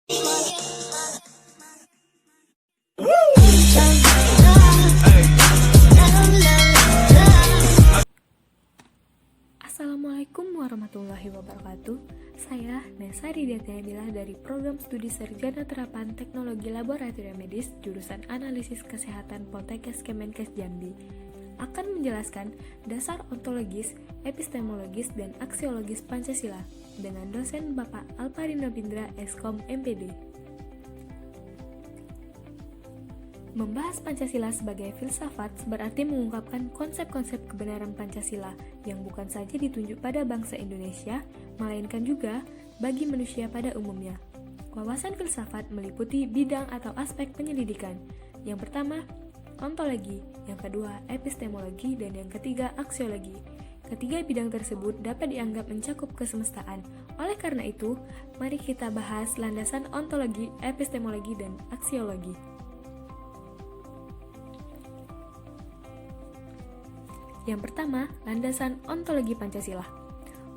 Assalamualaikum warahmatullahi wabarakatuh. Saya Nesa Ridiatayamila dari Program Studi Sarjana Terapan Teknologi Laboratorium Medis jurusan Analisis Kesehatan Poltekkes Kemenkes Jambi akan menjelaskan dasar ontologis, epistemologis, dan aksiologis Pancasila dengan dosen Bapak Alparino Bindra Eskom MPD. Membahas Pancasila sebagai filsafat berarti mengungkapkan konsep-konsep kebenaran Pancasila yang bukan saja ditunjuk pada bangsa Indonesia, melainkan juga bagi manusia pada umumnya. Wawasan filsafat meliputi bidang atau aspek penyelidikan. Yang pertama, ontologi, yang kedua, epistemologi, dan yang ketiga, aksiologi. Ketiga bidang tersebut dapat dianggap mencakup kesemestaan. Oleh karena itu, mari kita bahas landasan ontologi, epistemologi, dan aksiologi. Yang pertama, landasan ontologi Pancasila.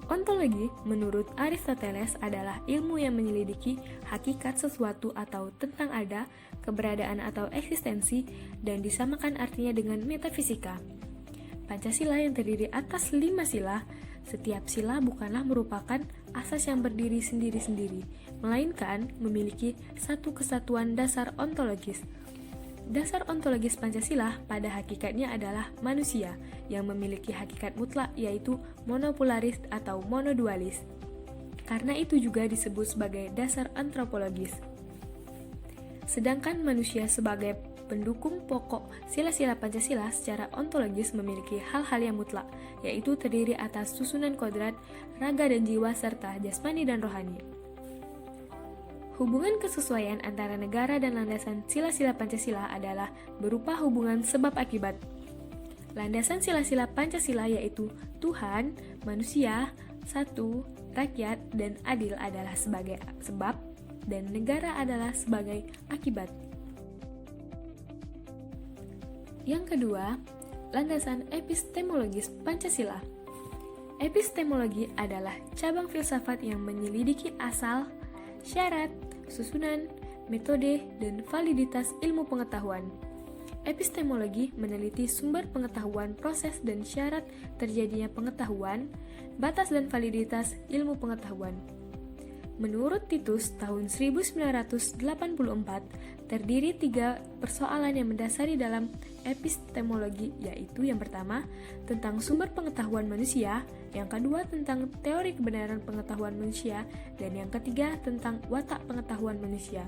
Ontologi, menurut Aristoteles, adalah ilmu yang menyelidiki hakikat sesuatu atau tentang ada, keberadaan atau eksistensi, dan disamakan artinya dengan metafisika. Pancasila yang terdiri atas 5 sila, setiap sila bukanlah merupakan asas yang berdiri sendiri-sendiri, melainkan memiliki satu kesatuan dasar ontologis. Dasar ontologis Pancasila pada hakikatnya adalah manusia yang memiliki hakikat mutlak yaitu monopolaris atau monodualis. Karena itu juga disebut sebagai dasar antropologis. Sedangkan manusia sebagai pendukung pokok sila-sila Pancasila secara ontologis memiliki hal-hal yang mutlak, yaitu terdiri atas susunan kodrat, raga dan jiwa serta jasmani dan rohani. Hubungan kesesuaian antara negara dan landasan sila-sila Pancasila adalah berupa hubungan sebab akibat. Landasan sila-sila Pancasila yaitu Tuhan, manusia, satu, rakyat, dan adil adalah sebagai sebab, dan negara adalah sebagai akibat. Yang kedua, landasan epistemologis Pancasila. Epistemologi adalah cabang filsafat yang menyelidiki asal, syarat, susunan, metode, dan validitas ilmu pengetahuan. Epistemologi meneliti sumber pengetahuan, proses dan syarat terjadinya pengetahuan, batas dan validitas ilmu pengetahuan. Menurut Titus tahun 1984, terdiri 3 persoalan yang mendasari dalam epistemologi, yaitu yang pertama, tentang sumber pengetahuan manusia, yang kedua tentang teori kebenaran pengetahuan manusia, dan yang ketiga tentang watak pengetahuan manusia.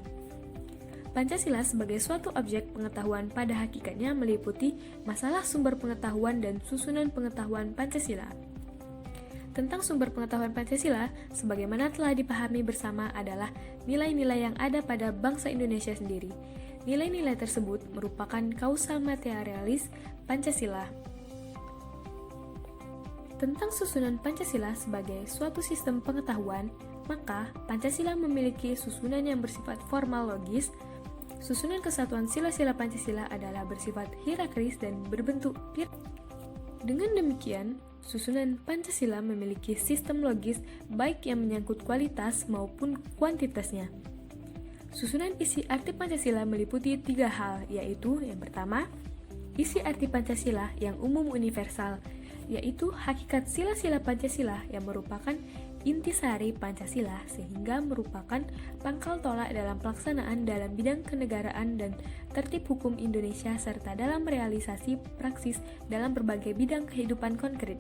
Pancasila sebagai suatu objek pengetahuan pada hakikatnya meliputi masalah sumber pengetahuan dan susunan pengetahuan Pancasila. Tentang sumber pengetahuan Pancasila, sebagaimana telah dipahami bersama adalah nilai-nilai yang ada pada bangsa Indonesia sendiri. Nilai-nilai tersebut merupakan kausal materialis Pancasila. Tentang susunan Pancasila sebagai suatu sistem pengetahuan, maka Pancasila memiliki susunan yang bersifat formal logis. Susunan kesatuan sila-sila Pancasila adalah bersifat hierarkis dan berbentuk piramida. Dengan demikian, susunan Pancasila memiliki sistem logis baik yang menyangkut kualitas maupun kuantitasnya. Susunan isi arti Pancasila meliputi 3 hal, yaitu yang pertama, isi arti Pancasila yang umum universal, yaitu hakikat sila-sila Pancasila yang merupakan intisari Pancasila sehingga merupakan pangkal tolak dalam pelaksanaan dalam bidang kenegaraan dan tertib hukum Indonesia serta dalam realisasi praksis dalam berbagai bidang kehidupan konkret.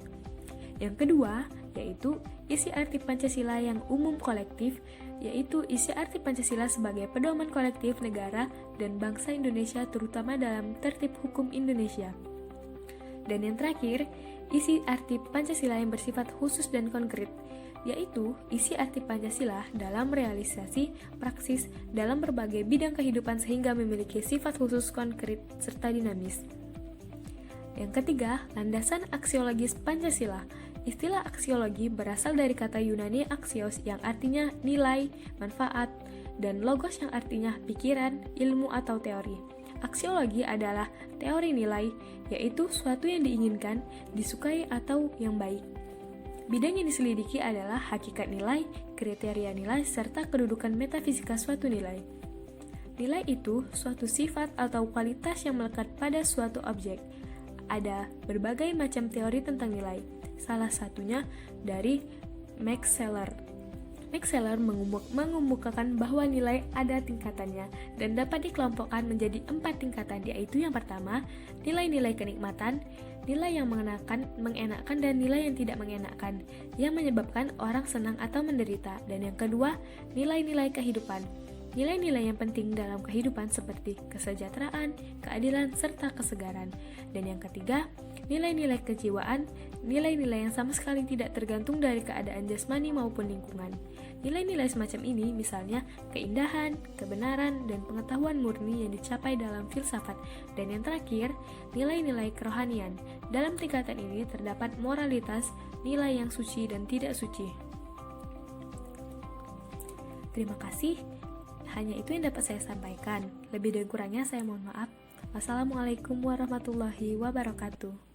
Yang kedua, yaitu isi arti Pancasila yang umum kolektif, yaitu isi arti Pancasila sebagai pedoman kolektif negara dan bangsa Indonesia terutama dalam tertib hukum Indonesia. Dan yang terakhir, isi arti Pancasila yang bersifat khusus dan konkret, yaitu isi arti Pancasila dalam realisasi praksis dalam berbagai bidang kehidupan sehingga memiliki sifat khusus konkret serta dinamis. Yang ketiga, landasan aksiologis Pancasila. Istilah aksiologi berasal dari kata Yunani aksios yang artinya nilai, manfaat, dan logos yang artinya pikiran, ilmu atau teori. Aksiologi adalah teori nilai, yaitu suatu yang diinginkan, disukai atau yang baik. Bidang yang diselidiki adalah hakikat nilai, kriteria nilai, serta kedudukan metafisika suatu nilai. Nilai itu suatu sifat atau kualitas yang melekat pada suatu objek. Ada berbagai macam teori tentang nilai, salah satunya dari Max Scheler. Max Scheler mengemukakan bahwa nilai ada tingkatannya dan dapat dikelompokkan menjadi 4 tingkatan, yaitu yang pertama, nilai-nilai kenikmatan, nilai yang mengenakan dan nilai yang tidak mengenakan, yang menyebabkan orang senang atau menderita, dan yang kedua, nilai-nilai kehidupan. Nilai-nilai yang penting dalam kehidupan seperti kesejahteraan, keadilan, serta kesegaran. Dan yang ketiga, nilai-nilai kejiwaan, nilai-nilai yang sama sekali tidak tergantung dari keadaan jasmani maupun lingkungan. Nilai-nilai semacam ini misalnya keindahan, kebenaran, dan pengetahuan murni yang dicapai dalam filsafat. Dan yang terakhir, nilai-nilai kerohanian. Dalam tingkatan ini terdapat moralitas, nilai yang suci dan tidak suci. Terima kasih. Hanya itu yang dapat saya sampaikan. Lebih dan kurangnya saya mohon maaf. Wassalamualaikum warahmatullahi wabarakatuh.